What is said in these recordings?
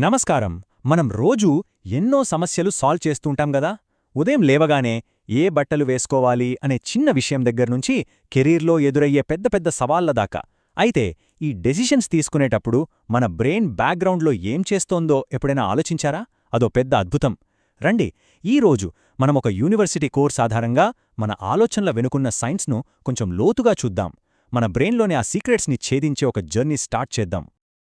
నమస్కారం. మనం రోజూ ఎన్నో సమస్యలు సాల్వ్ చేస్తుంటాం గదా. ఉదయం లేవగానే ఏ బట్టలు వేసుకోవాలి అనే చిన్న విషయం దగ్గర్నుంచి కెరీర్లో ఎదురయ్యే పెద్ద పెద్ద సవాళ్ల దాకా. అయితే ఈ డెసిషన్స్ తీసుకునేటప్పుడు మన బ్రెయిన్ బ్యాక్గ్రౌండ్లో ఏం చేస్తోందో ఎప్పుడైనా ఆలోచించారా? అదో పెద్ద అద్భుతం. రండి, ఈరోజు మనమొక యూనివర్సిటీ కోర్స్ ఆధారంగా మన ఆలోచనల వెనుకున్న సైన్స్ను కొంచెం లోతుగా చూద్దాం. మన బ్రెయిన్లోని ఆ సీక్రెట్స్ని ఛేదించే ఒక జర్నీ స్టార్ట్ చేద్దాం.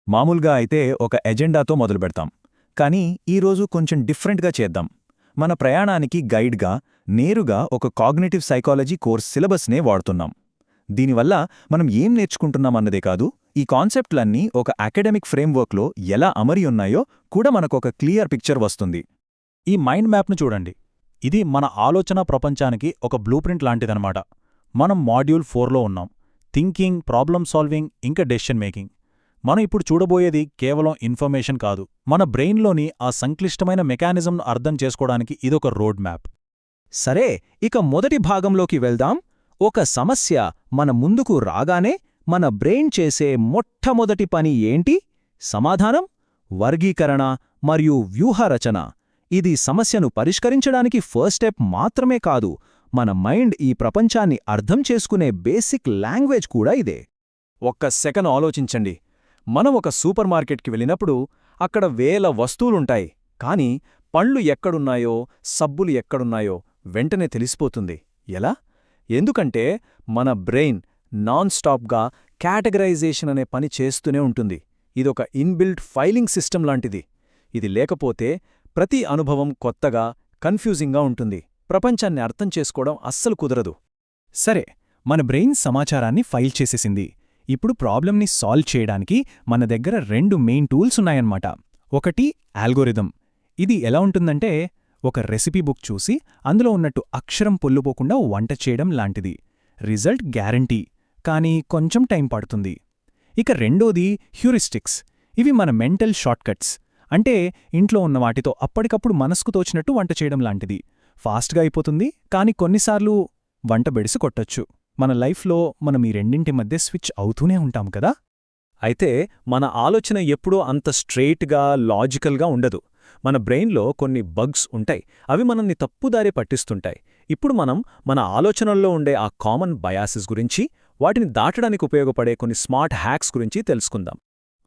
మామూలుగా అయితే ఒక ఎజెండాతో మొదలుపెడతాం. కానీ ఈరోజు కొంచెం డిఫరెంట్గా చేద్దాం. మన ప్రయాణానికి గైడ్గా నేరుగా ఒక కాగ్నిటివ్ సైకాలజీ కోర్స్ సిలబస్నే వాడుతున్నాం. దీనివల్ల మనం ఏం నేర్చుకుంటున్నామన్నదే కాదు, ఈ కాన్సెప్ట్లన్నీ ఒక అకాడమిక్ ఫ్రేమ్వర్క్లో ఎలా అమరి ఉన్నాయో కూడా మనకొక క్లియర్ పిక్చర్ వస్తుంది. ఈ మైండ్ మ్యాప్ను చూడండి. ఇది మన ఆలోచన ప్రపంచానికి ఒక బ్లూప్రింట్ లాంటిదనమాట. మనం మాడ్యూల్ 4లో ఉన్నాం. థింకింగ్, ప్రాబ్లమ్ సాల్వింగ్, ఇంకా డెసిషన్ మేకింగ్. మనం ఇప్పుడు చూడబోయేది కేవలం ఇన్ఫర్మేషన్ కాదు, మన బ్రెయిన్లోని ఆ సంక్లిష్టమైన మెకానిజంను అర్థం చేసుకోవడానికి ఇదొక రోడ్ మ్యాప్. సరే, ఇక మొదటి భాగంలోకి వెళ్దాం. ఒక సమస్య మన ముందుకు రాగానే మన బ్రెయిన్ చేసే మొట్టమొదటి పని ఏంటి? సమాధానం వర్గీకరణ మరియు వ్యూహరచన. ఇది సమస్యను పరిష్కరించడానికి ఫస్ట్ స్టెప్ మాత్రమే కాదు, మన మైండ్ ఈ ప్రపంచాన్ని అర్థం చేసుకునే బేసిక్ లాంగ్వేజ్ కూడా ఇదే. ఒక్క సెకను ఆలోచించండి. మనం ఒక సూపర్ మార్కెట్కి వెళ్ళినప్పుడు అక్కడ వేల వస్తువులుంటాయి, కానీ పండ్లు ఎక్కడున్నాయో, సబ్బులు ఎక్కడున్నాయో వెంటనే తెలిసిపోతుంది. ఎలా? ఎందుకంటే మన బ్రెయిన్ నాన్ స్టాప్గా కేటగరైజేషన్ అనే పని చేస్తూనే ఉంటుంది. ఇదొక ఇన్బిల్ట్ ఫైలింగ్ సిస్టమ్ లాంటిది. ఇది లేకపోతే ప్రతి అనుభవం కొత్తగా, కన్ఫ్యూజింగ్గా ఉంటుంది. ప్రపంచాన్ని అర్థం చేసుకోవడం అస్సలు కుదరదు. సరే, మన బ్రెయిన్ సమాచారాన్ని ఫైల్ చేసేసింది. ఇప్పుడు ప్రాబ్లంని సాల్వ్ చేయడానికి మన దగ్గర రెండు మెయిన్ టూల్స్ ఉన్నాయన్నమాట. ఒకటి ఆల్గోరిథం. ఇది ఎలా ఉంటుందంటే, ఒక రెసిపీ బుక్ చూసి అందులో ఉన్నట్టు అక్షరం పొల్లుపోకుండా వంట చేయడం లాంటిది. రిజల్ట్ గ్యారంటీ, కానీ కొంచెం టైం పడుతుంది. ఇక రెండోది హ్యూరిస్టిక్స్. ఇవి మన మెంటల్ షార్ట్కట్స్. అంటే ఇంట్లో ఉన్న వాటితో అప్పటికప్పుడు మనసుకు తోచినట్టు వంట చేయడం లాంటిది. ఫాస్ట్గా అయిపోతుంది, కానీ కొన్నిసార్లు వంట బెడిసి కొట్టొచ్చు. మన లైఫ్లో మనం ఈ రెండింటి మధ్య స్విచ్ అవుతూనే ఉంటాం కదా. అయితే మన ఆలోచన ఎప్పుడూ అంత స్ట్రెయిట్గా, లాజికల్గా ఉండదు. మన బ్రెయిన్లో కొన్ని బగ్స్ ఉంటాయి. అవి మనల్ని తప్పుదారి పట్టిస్తుంటాయి. ఇప్పుడు మనం మన ఆలోచనల్లో ఉండే ఆ కామన్ బయాసెస్ గురించి, వాటిని దాటడానికి ఉపయోగపడే కొన్ని స్మార్ట్ హ్యాక్స్ గురించి తెలుసుకుందాం.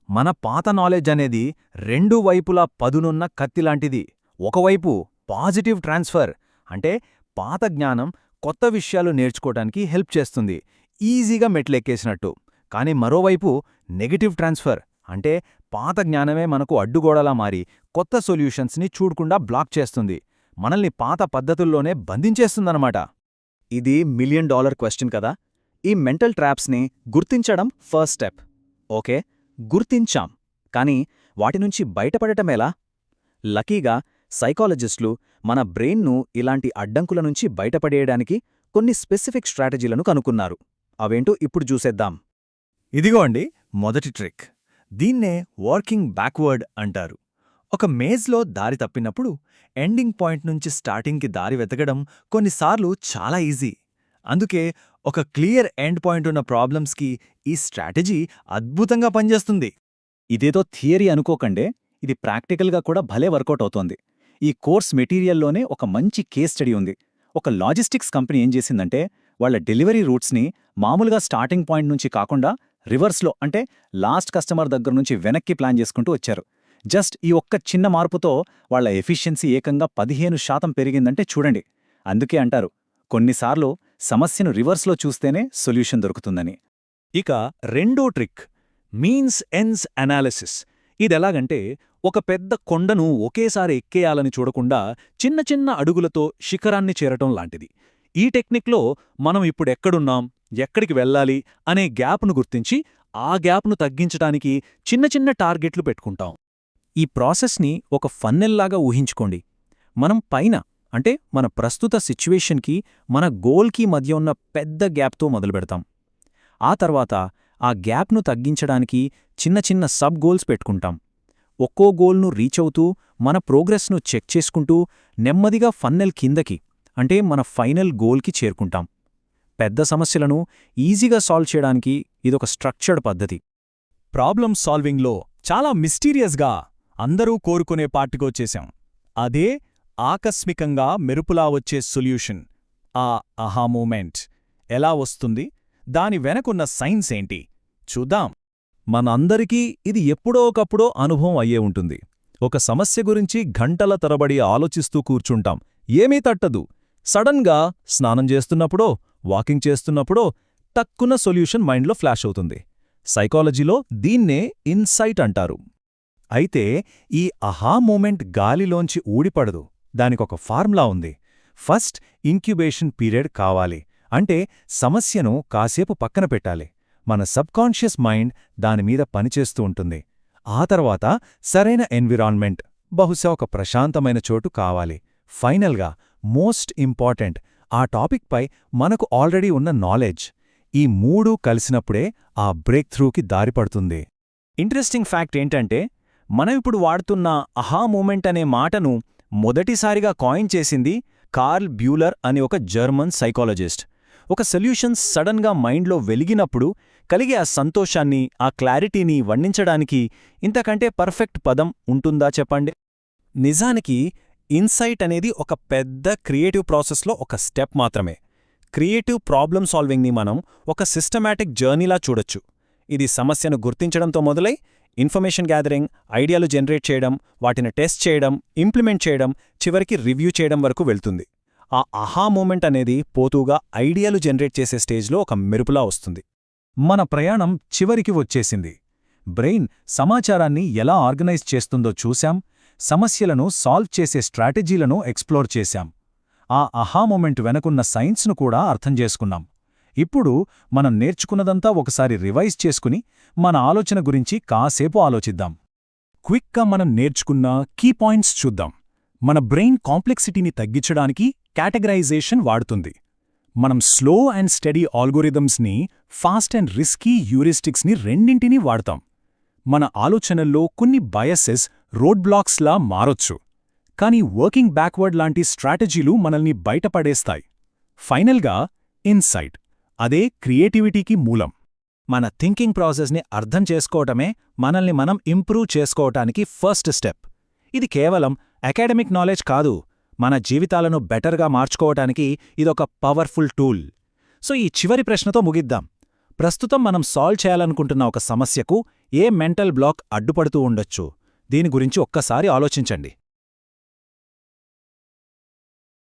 మన పాత నాలెడ్జ్ అనేది రెండు వైపులా పదునున్న కత్తిలాంటిది. ఒకవైపు పాజిటివ్ ట్రాన్స్ఫర్, అంటే పాత జ్ఞానం కొత్త విషయాలు నేర్చుకోవడానికి హెల్ప్ చేస్తుంది, ఈజీగా మెట్లెక్కేసినట్టు. కానీ మరోవైపు నెగటివ్ ట్రాన్స్ఫర్, అంటే పాత జ్ఞానమే మనకు అడ్డుగోడలా మారి కొత్త సొల్యూషన్స్ని చూడకుండా బ్లాక్ చేస్తుంది, మనల్ని పాత పద్ధతుల్లోనే బంధించేస్తుందన్నమాట. ఇది $1,000,000 క్వశ్చన్ కదా. ఈ మెంటల్ ట్రాప్స్ని గుర్తించడం ఫస్ట్ స్టెప్. ఓకే, గుర్తించాం, కానీ వాటినుంచి బయటపడటమేలా? లకీగా సైకాలజిస్టులు మన బ్రెయిన్ను ఇలాంటి అడ్డంకుల నుంచి బయటపడేయడానికి కొన్ని స్పెసిఫిక్ స్ట్రాటజీలను కనుక్కున్నారు. అవేంటో ఇప్పుడు చూసేద్దాం. ఇదిగో అండి మొదటి ట్రిక్. దీన్నే వర్కింగ్ బ్యాక్వర్డ్ అంటారు. ఒక మేజ్లో దారి తప్పినప్పుడు ఎండింగ్ పాయింట్ నుంచి స్టార్టింగ్కి దారి వెతకడం కొన్నిసార్లు చాలా ఈజీ. అందుకే ఒక క్లియర్ ఎండ్ పాయింట్ ఉన్న ప్రాబ్లమ్స్కి ఈ స్ట్రాటజీ అద్భుతంగా పనిచేస్తుంది. ఇదేదో థియరీ అనుకోకండే, ఇది ప్రాక్టికల్గా కూడా భలే వర్కౌట్ అవుతోంది. ఈ కోర్స్ మెటీరియల్లోనే ఒక మంచి కేస్ స్టడీ ఉంది. ఒక లాజిస్టిక్స్ కంపెనీ ఏం చేసిందంటే, వాళ్ల డెలివరీ రూట్స్ని మామూలుగా స్టార్టింగ్ పాయింట్ నుంచి కాకుండా రివర్స్లో, అంటే లాస్ట్ కస్టమర్ దగ్గర నుంచి వెనక్కి ప్లాన్ చేసుకుంటూ వచ్చారు. జస్ట్ ఈ ఒక్క చిన్న మార్పుతో వాళ్ల ఎఫిషియన్సీ ఏకంగా 15% పెరిగిందంటే చూడండి. అందుకే అంటారు, కొన్నిసార్లు సమస్యను రివర్స్లో చూస్తేనే సొల్యూషన్ దొరుకుతుందని. ఇక రెండో ట్రిక్, మీన్స్ ఎండ్స్ అనాలిసిస్. ఇదెలాగంటే, ఒక పెద్ద కొండను ఒకేసారి ఎక్కేయాలని చూడకుండా చిన్న చిన్న అడుగులతో శిఖరాన్ని చేరటం లాంటిది. ఈ టెక్నిక్లో మనం ఇప్పుడెక్కడున్నాం, ఎక్కడికి వెళ్ళాలి అనే గ్యాప్ను గుర్తించి ఆ గ్యాప్ను తగ్గించటానికి చిన్న చిన్న టార్గెట్లు పెట్టుకుంటాం. ఈ ప్రాసెస్ని ఒక ఫన్నెల్లాగా ఊహించుకోండి. మనం పైన, అంటే మన ప్రస్తుత సిచ్యువేషన్కి, మన గోల్కి మధ్య ఉన్న పెద్ద గ్యాప్తో మొదలుపెడతాం. ఆ తర్వాత ఆ గ్యాప్ను తగ్గించడానికి చిన్న చిన్న సబ్ గోల్స్ పెట్టుకుంటాం. ఒక్కో గోల్ను రీచ్ అవుతూ మన ప్రోగ్రెస్ను చెక్ చేసుకుంటూ నెమ్మదిగా ఫన్నెల్ కిందకి, అంటే మన ఫైనల్ గోల్కి చేరుకుంటాం. పెద్ద సమస్యలను ఈజీగా సాల్వ్ చేయడానికి ఇదొక స్ట్రక్చర్డ్ పద్ధతి. ప్రాబ్లమ్ సాల్వింగ్లో చాలా మిస్టీరియస్గా, అందరూ కోరుకునే పార్టీకొచ్చేశాం. అదే ఆకస్మికంగా మెరుపులా వచ్చే సొల్యూషన్. ఆ అహా మూమెంట్ ఎలా వస్తుంది? దాని వెనకున్న సైన్స్ ఏంటి? చూద్దాం. మనందరికీ ఇది ఎప్పుడో ఒకప్పుడో అనుభవం అయ్యే ఉంటుంది. ఒక సమస్య గురించి గంటల తరబడి ఆలోచిస్తూ కూర్చుంటాం, ఏమీ తట్టదు. సడన్గా స్నానం చేస్తున్నప్పుడో వాకింగ్ చేస్తున్నప్పుడో టక్కున సొల్యూషన్ మైండ్లో ఫ్లాష్ అవుతుంది. సైకాలజీలో దీన్నే ఇన్సైట్ అంటారు. అయితే ఈ అహా మూమెంట్ గాలిలోంచి ఊడిపడదు. దానికొక ఫార్ములా ఉంది. ఫస్ట్ ఇంక్యుబేషన్ పీరియడ్ కావాలి. అంటే సమస్యను కాసేపు పక్కన పెట్టాలి. మన సబ్కాన్షియస్ మైండ్ దానిమీద పనిచేస్తూ ఉంటుంది. ఆ తర్వాత సరైన ఎన్విరాన్మెంట్, బహుశా ఒక ప్రశాంతమైన చోటు కావాలి. ఫైనల్గా మోస్ట్ ఇంపార్టెంట్, ఆ టాపిక్పై మనకు ఆల్రెడీ ఉన్న నాలెడ్జ్. ఈ మూడూ కలిసినప్పుడే ఆ బ్రేక్ థ్రూకి దారిపడుతుంది. ఇంట్రెస్టింగ్ ఫ్యాక్ట్ ఏంటంటే, మనం ఇప్పుడు వాడుతున్న అహా మూమెంట్ అనే మాటను మొదటిసారిగా కాయిన్ చేసింది కార్ల్ బ్యూలర్ అనే ఒక జర్మన్ సైకాలజిస్ట్. ఒక సొల్యూషన్ సడన్గా మైండ్లో వెలిగినప్పుడు కలిగే ఆ సంతోషాన్ని, ఆ క్లారిటీని వర్ణించడానికి ఇంతకంటే పర్ఫెక్ట్ పదం ఉంటుందా చెప్పండి? నిజానికి ఇన్సైట్ అనేది ఒక పెద్ద క్రియేటివ్ ప్రాసెస్లో ఒక స్టెప్ మాత్రమే. క్రియేటివ్ ప్రాబ్లమ్ సాల్వింగ్ని మనం ఒక సిస్టమాటిక్ జర్నీలా చూడొచ్చు. ఇది సమస్యను గుర్తించడంతో మొదలై ఇన్ఫర్మేషన్ గ్యాదరింగ్, ఐడియాలు జనరేట్ చేయడం, వాటిని టెస్ట్ చేయడం, ఇంప్లిమెంట్ చేయడం, చివరికి రివ్యూ చేయడం వరకు వెళ్తుంది. ఆ అహా మూమెంట్ అనేది పోతూగా ఐడియాలు జనరేట్ చేసే స్టేజ్లో ఒక మెరుపులా వస్తుంది. మన ప్రయాణం చివరికి వచ్చేసింది. బ్రెయిన్ సమాచారాన్ని ఎలా ఆర్గనైజ్ చేస్తుందో చూశాం, సమస్యలను సాల్వ్ చేసే స్ట్రాటజీలను ఎక్స్ప్లోర్ చేశాం. ఆ అహా మూమెంట్ వెనకున్న సైన్స్ను కూడా అర్థం చేసుకున్నాం. ఇప్పుడు మనం నేర్చుకున్నదంతా ఒకసారి రివైజ్ చేసుకుని మన ఆలోచన గురించి కాసేపు ఆలోచిద్దాం. క్విక్గా మనం నేర్చుకున్న కీ పాయింట్స్ చూద్దాం. మన బ్రెయిన్ కాంప్లెక్సిటీని తగ్గించడానికి కేటగరైజేషన్ వాడుతుంది. మనం స్లో అండ్ స్టడీ ఆల్గోరిథమ్స్ని, ఫాస్ట్ అండ్ రిస్కీ హ్యూరిస్టిక్స్ని రెండింటినీ వాడతాం. మన ఆలోచనల్లో కొన్ని బయసెస్ రోడ్ బ్లాక్స్లా మారొచ్చు, కానీ వర్కింగ్ బ్యాక్వర్డ్ లాంటి స్ట్రాటజీలు మనల్ని బయటపడేస్తాయి. ఫైనల్గా ఇన్సైట్, అదే క్రియేటివిటీకి మూలం. మన థింకింగ్ ప్రాసెస్ని అర్థం చేసుకోవటమే మనల్ని మనం ఇంప్రూవ్ చేసుకోవటానికి ఫస్ట్ స్టెప్. ఇది కేవలం అకాడమిక్ నాలెడ్జ్ కాదు, మన జీవితాలను బెటర్గా మార్చుకోవటానికి ఇదొక పవర్ఫుల్ టూల్. సో ఈ చివరి ప్రశ్నతో ముగిద్దాం. ప్రస్తుతం మనం సాల్వ్ చేయాలనుకుంటున్న ఒక సమస్యకు ఏ మెంటల్ బ్లాక్ అడ్డుపడుతూ ఉండొచ్చు? దీని గురించి ఒక్కసారి ఆలోచించండి.